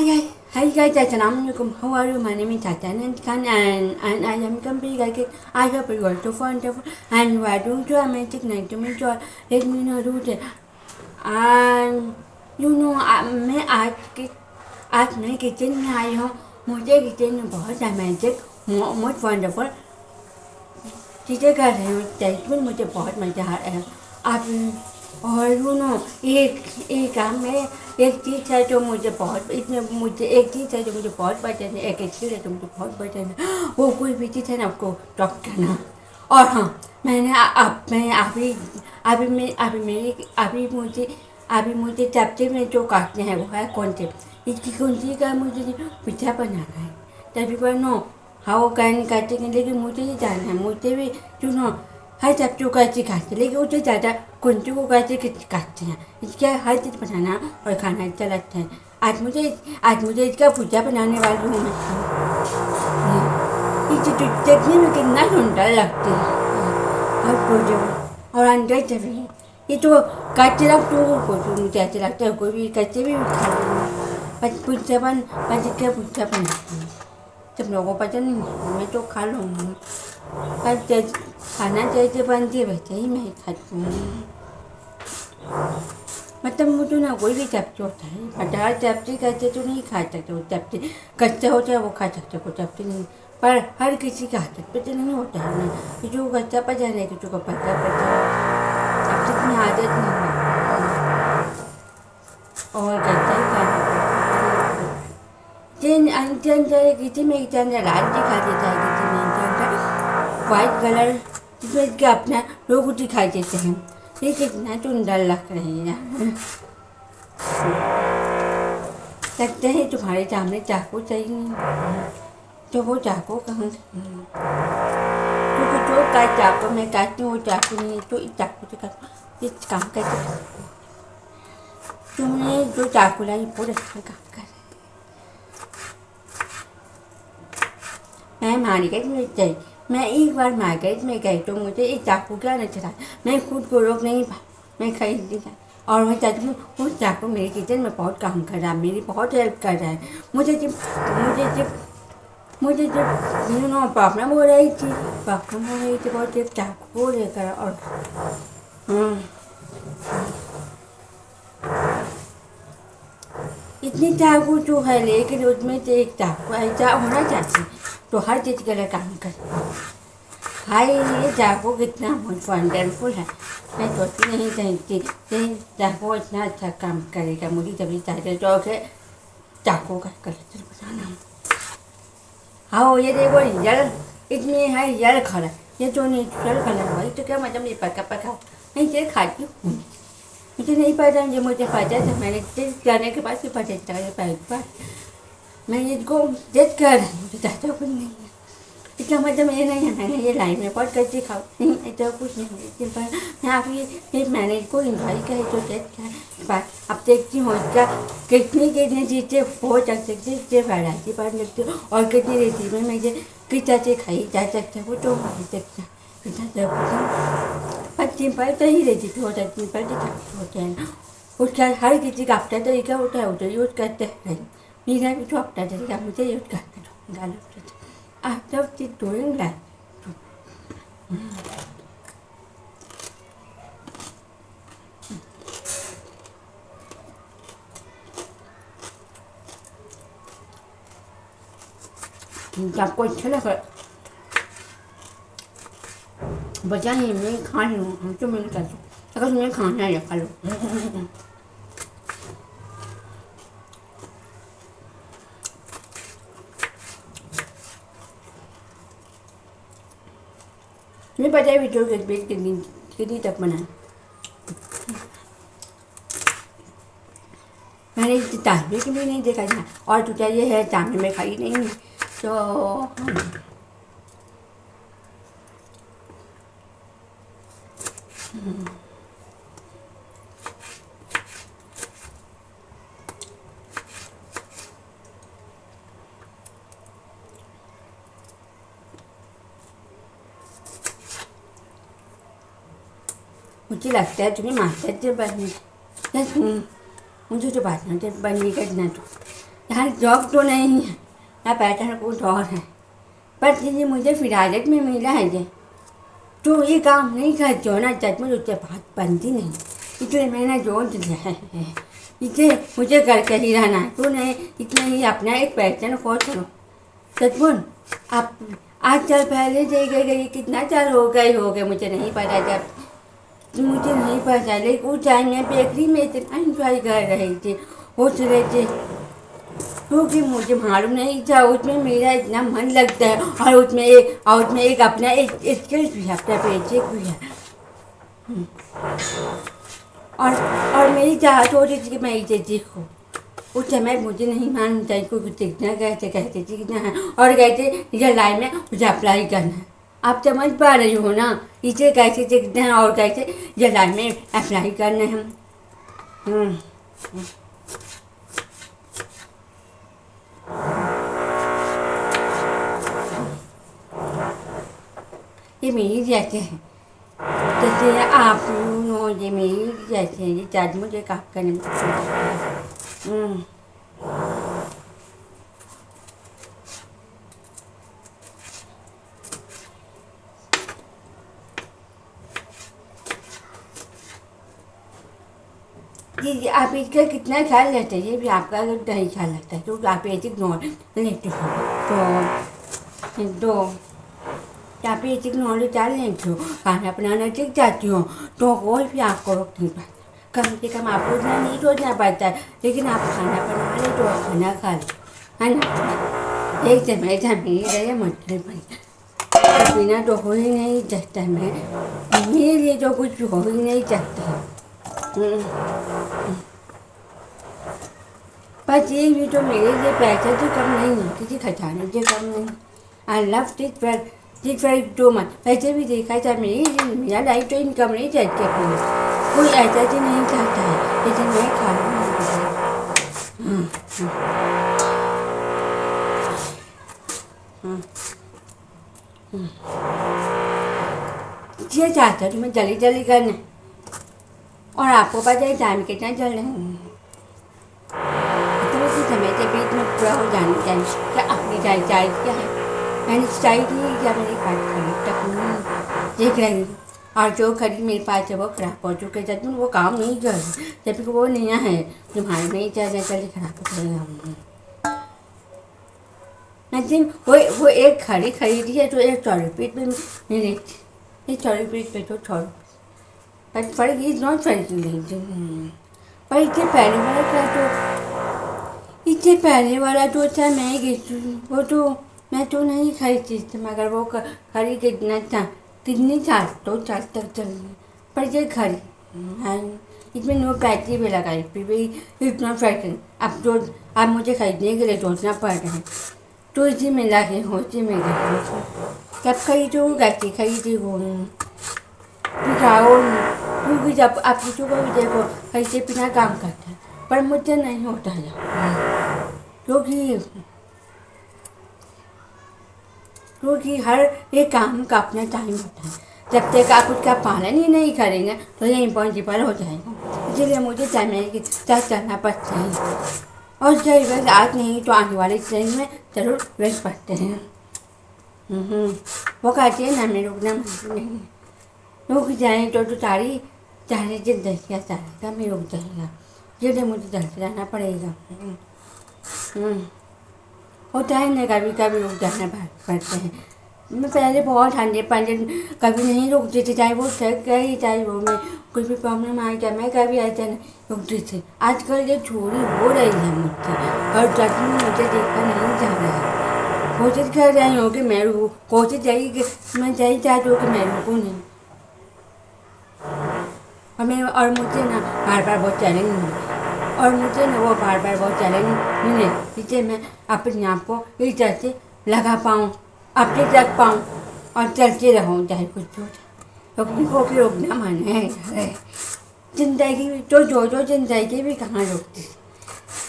Hi guys, Assalamualaikum. How are you? My name is Tatan Khan and I am company guy. I hope you are so wonderful and you are doing so amazing night to me joy. Let me know do it. And मैं आज मैं kitchen में आई हूँ. मुझे kitchen में बहुत amazing most wonderful चीज़ें कर रही हूँ. टेस्ट मुझे बहुत मज़ा आ रहा है. आप और एक काम में एक चीज़ है जो मुझे बहुत मुझे एक चीज़ है जो मुझे बहुत पसंद है. एक चीज़ है जो मुझे बहुत पसंद है. वो कोई भी चीज़ है ना आपको टॉक करना. और हाँ, मैं अभी मुझे सब्जी में जो काटने हैं वो है कौन सी का मुझे पिज्ज़ा बनाना है. तभी पर हाँ वो कहने काटते हैं लेकिन मुझे नहीं जानना है. मुझे भी हर सब्जी को कैसे काटते लेकिन उससे ज़्यादा कुंजी को कैसे काटते हैं. इसका हर चीज़ बनाना और खाना अच्छा लगता है. आज मुझे इसका भुजिया बनाने वाली हूँ मैं. ये देखने में कितना सुंदर लगती है और अंदर से भी ये तो कच्चे लगते हो मुझे ऐसे लगता है कोई भी कच्चे भी खा लेंगे. भुजिया बनाती हूँ. सब लोगों को पता नहीं मैं तो खा लूँगी. पर खाना जैसे बनती है वैसे ही मैं खाती हूँ. मतलब मुझे ना कोई भी सब्जी होता है पटार सब्जी कच्चे तो नहीं खा सकते. वो सब्जी कच्चा होता है वो खा सकते को सब्जी नहीं. पर हर किसी का हाथ पे तो नहीं होता है ना. किसी को कच्चा पसंद है किसी को पका सब्जी की आदत नहीं है और कच्चा ही खाना. किसी में लाल जी खा देता है किसी में वाइट कलर जिसमें कि अपना लोग दिखाई देते हैं. ये कितना सुंदर लग रहे हैं. लगता है तुम्हारे सामने चाकू चाहिए नहीं तो वो चाकू कहाँ क्योंकि जो चाकू मैं काटती हूँ वो चाकू नहीं है तो इस चाकू से काटू. इस काम कैसे तुमने जो चाकू लाई बहुत अच्छा काम कर. मैं एक बार मार्केट में गई तो मुझे एक चाकू क्या नहीं चला. मैं खुद को रोक नहीं पाई. मैं खरीद नहीं पाई और वह चाकू वो चाकू मेरे किचन में बहुत काम कर रहा है. मेरी बहुत हेल्प कर रहा है. मुझे जब प्रॉब्लम हो रही थी बहुत एक चाकू को लेकर और इतनी चाकू जो है लेकिन उसमें से एक चाकू ऐसा होना चाहिए तो हर चीज़ के लिए काम कर. हाय ये चाकू कितना वंडरफुल है. मैं सोचती नहीं चाहती कि चाकू इतना अच्छा काम करेगा. मुझे तभी चाहिए शौक है चाकू का कलर बनाना. हाँ ये देखो रियल इसमें है रियल कलर. ये जो नेचुरल कलर है तो क्या मतलब ये पका मैं ये खाती हूँ. मुझे नहीं पता मुझे पता था. मैंने टेस्ट करने के बाद पता चला पहली बार मैं इसको टेस्ट कर रही हूँ. ज़्यादा कुछ नहीं है. इसका मतलब ये नहीं है मैंने ये लाइन में बहुत कच्ची खाओ नहीं ऐसा कुछ नहीं है. पर मैं आप ये मैंने इसको इन्जॉय करे तो टेस्ट किया. अब देखती हूँ इसका कितनी चीज़ें हो सकती है वैरायटी बन सकती है और कितनी रेसिपी में ये किस तरह से खाई जा सकता है वो तो नहीं सकता. पर सिंपल तो ही रेसिपी होता है. सिंपल से होते हैं ना उसका हर किसी का अपना तरीका होता है. उसे यूज़ करते हैं. मेरा भी तो अपना तरीका मुझे यूज़ करना गाना आप सब चीज़ डूइंग दैट. आपको अच्छा लगा बचा नहीं मैं खा रही हूँ. हम तो मैंने कर अगर तुम्हें खाना है खा लो. नहीं पता है वीडियो कितनी तक बनाए. मैंने ताजबी की भी नहीं देखा था और तुझे ये है सामने में खाई नहीं तो मुझे लगता है तुम्हें मास्टर से बनने मुझे तो बात ना बनने का ना तो यहाँ जॉब तो नहीं है, यहाँ पैटर्न कुछ और है, पर ये मुझे फिराजत में मिला है ये, तो ये काम नहीं करते हो ना, सचमुच उससे बात बनती नहीं, इसलिए मैंने जोड़ दिया है इसे मुझे करके ही रहना है। तू नहीं इतना ही अपना एक पहचान खोज करो। सचमुच आप आज साल पहले से गई कितना साल हो गए मुझे नहीं पता, जब मुझे नहीं पता, लेकिन उस टाइम में बेकरी में इतना इंजॉय कर रहे थे, सोच रहे थे, क्योंकि मुझे मालूम नहीं था उसमें मेरा इतना मन लगता है, और उसमें एक अपना एक स्किल भी है, अपना पेचेक भी है। और मेरी चाहत हो रही थी कि मैं इसे सीखूँ। उस समय मुझे नहीं मालूम था इसको कुछ सीखना कैसे, कैसे सीखना है, और कैसे रियल लाइफ में मुझे अप्लाई करना है। आप समझ पा रही हो ना, इसे कैसे सीखना है और कैसे रियल लाइफ में अप्लाई करना है। ये मेरी जैसे है, जैसे आप नो, ये मेरी जैसे है, ये चार्ज मुझे काम करने में जी आप इसका कितना ख्याल लेते हैं, ये भी आपका अगर नहीं ख्याल लगता है तो आप बेसिक नॉलेज लेते हो, तो आप बेसिक नॉलेज डाल लेते हो, खाना बनाना सीख जाती हो, तो कोई भी आपको रोक नहीं पाता। कम से कम आपको इतना नहीं सोचना पड़ता है, लेकिन आप खाना बना ले तो खाना खा ले, है ना। एक समय था मेरी गया मछली बन, बिना तो हो ही नहीं सकता, मेरे लिए तो कुछ हो ही नहीं सकता। पर ये भी तो मेरे लिए पैसा तो कम नहीं है, किसी खजाने से कम नहीं। I love this for too much. वैसे भी देखा था मेरा लाइफ तो इनकम नहीं चाहते, कोई ऐसा भी नहीं चाहता है, लेकिन मैं खा ये चाहता हूँ मैं जल्दी जल्दी करना, और आपको पता है टाइम कितना चल रहा है, इतने से समय के बीच में पूरा हो जाना चाहिए। क्या अपनी चाइल्ड क्या है, मैंने चाइल्ड ही क्या मैंने कार्ड खरीद तक देख रही हूँ, और जो खरीद मेरे पास है वो खराब हो चुके हैं, वो काम नहीं कर रही, जबकि वो नया है, तुम्हारे नहीं चल खराब हो जाएगा। लेकिन वो एक खड़ी खरीदी है तो 100 रुपये में मिली, 100 रुपये पे तो 100 रुपये, पर फर्क इज नॉट फर्क पर इससे पहले वाला जो था मैं वो तो मैं तो नहीं खरीदती थी, मगर वो खरीद कितना था, कितनी साल 2 साल तक चल, पर ये खरीद इसमें नो पैसे भी लगाई, फिर भी इतना फर्क नहीं। अब मुझे खरीदने के लिए सोचना पड़ रहा है, तो इसी में लगे हो, इसी में लगे कब खरीदो कैसे खरीदो दिखाओ, क्योंकि जब आप किसी को भी देखो कैसे बिना काम करता है, पर मुझसे नहीं होता है, क्योंकि हर एक काम का अपना टाइम होता है, जब तक आप उसका पालन ही नहीं करेंगे तो ये इम्पॉसिबल हो जाएगा। इसलिए मुझे समय के साथ चलना पड़ता है, और जब वक्त आज नहीं तो आने वाले टाइम में जरूर वेस्ट पड़ते हैं। वो कहते हैं ना मैं रुकना मंजूर नहीं, रुक जाए तो सारी जिंदगी सारेगा, मैं रुक जाएगा, इसलिए मुझे जल्दी रहना पड़ेगा। होता है ना कभी कभी रुक जाना पड़ते हैं। मैं पहले बहुत ठंडे पंडे कभी नहीं रुकती थी, चाहे वो थक गई चाहे वो में कुछ भी प्रॉब्लम आ गया, मैं कभी ऐसा नहीं रुकती थी। आजकल ये चोरी हो रही है मुझसे, और सच में मुझे देखकर नहीं जा रहा है, कोशिश कर रही हूँ कि मैं रुकूँ, कोशिश यही कि मैं यही चाहती हूँ कि मैं रुकूँ नहीं, और मुझे ना बार बार बहुत चैलेंज मिले, जिससे मैं अपने आप को इस तरह से लगा पाऊँ, अपने रख पाऊँ और चलते रहूँ, चाहे कुछ हो जाए, को भी रोकना मन है। जिंदगी तो जो जिंदगी भी कहाँ रुकती,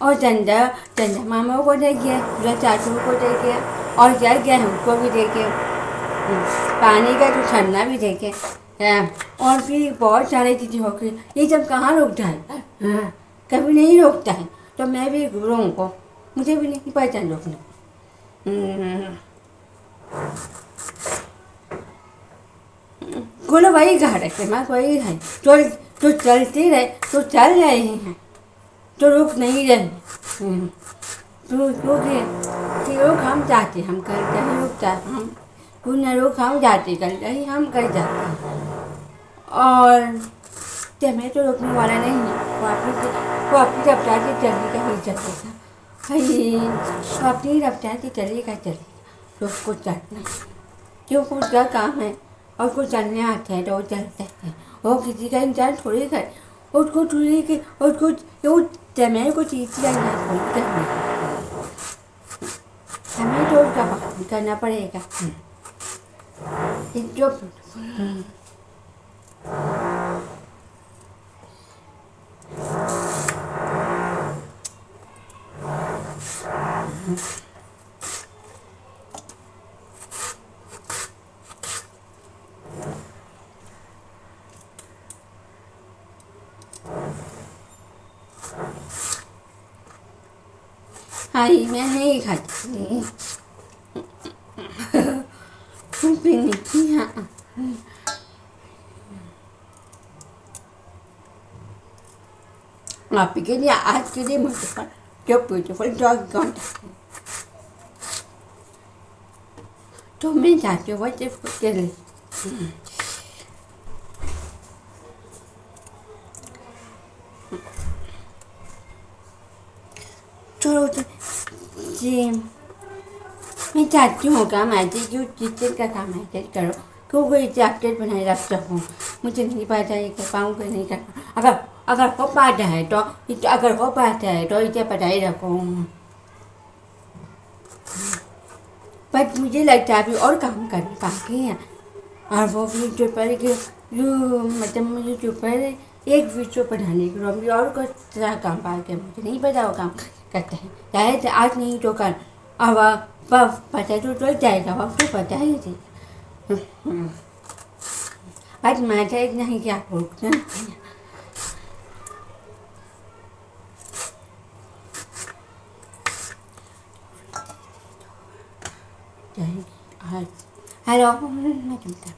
और चंदा मामा को देखिए, पूरा चाचू को देखिए, और क्या गेहूँ को भी देखे, पानी का तो छन्ना भी देखे, और भी बहुत सारी चीज़ें हो गई, ये सब कहाँ रुकता है, कभी नहीं रोकता है। तो मैं भी गुरुओं को मुझे भी नहीं पहचान रोकने। बोलो वही घर है, दिमाग वही है। तो चलते रहे तो चल रहे हैं, तो रुक नहीं रहे। तो क्योंकि रोक हम जाते, हम कर कहीं रुक जाते, हम तू न रोक हम जाते, कर कहीं हम कर जाते हैं। और जब मैं तो रोकने वाला नहीं है, वो अपनी रफ्तार से चलेगा ही चलेगा भाई, वो अपनी रफ्तार से चलेगा चलेगा, रोक को चलना क्यों, उसका काम है और कुछ चलने आता है तो वो चलता है। वो किसी का इंसान थोड़ी कर, उसको थोड़ी कि उसको समय को चीज करना थोड़ी करना, हमें तो उसका पालन करना पड़ेगा। जो आई मैं नहीं खाती पीने की। हाँ आप के लिए आज के लिए मुझे जो ब्यूटीफुल डॉग गॉन, तो मैं चाहती हूँ बच्चे के लिए। चलो जी, मैं चाहती हूँ काम ऐसे क्यों किचन का काम ऐसे करो, क्यों कोई चैप्टर बनाए रख सकूँ। मुझे नहीं पता ये कर पाऊँ कि नहीं कर पाऊँ। अगर अगर हो पाता है तो इसे पढ़ाई रखूँ, पर मुझे लगता है अभी और काम करने बाकी हैं। और वो भी जो पर जो मतलब मुझे जो पर एक वीडियो पढ़ाने के लिए और कुछ काम पाके, मुझे नहीं पता वो काम करते हैं, शायद आज नहीं तो कल। अब पता तो चल जाएगा, अब तो पता ही थी। आज मैं चाहे नहीं क्या भूखना हेलो मैं चलता।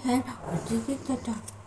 है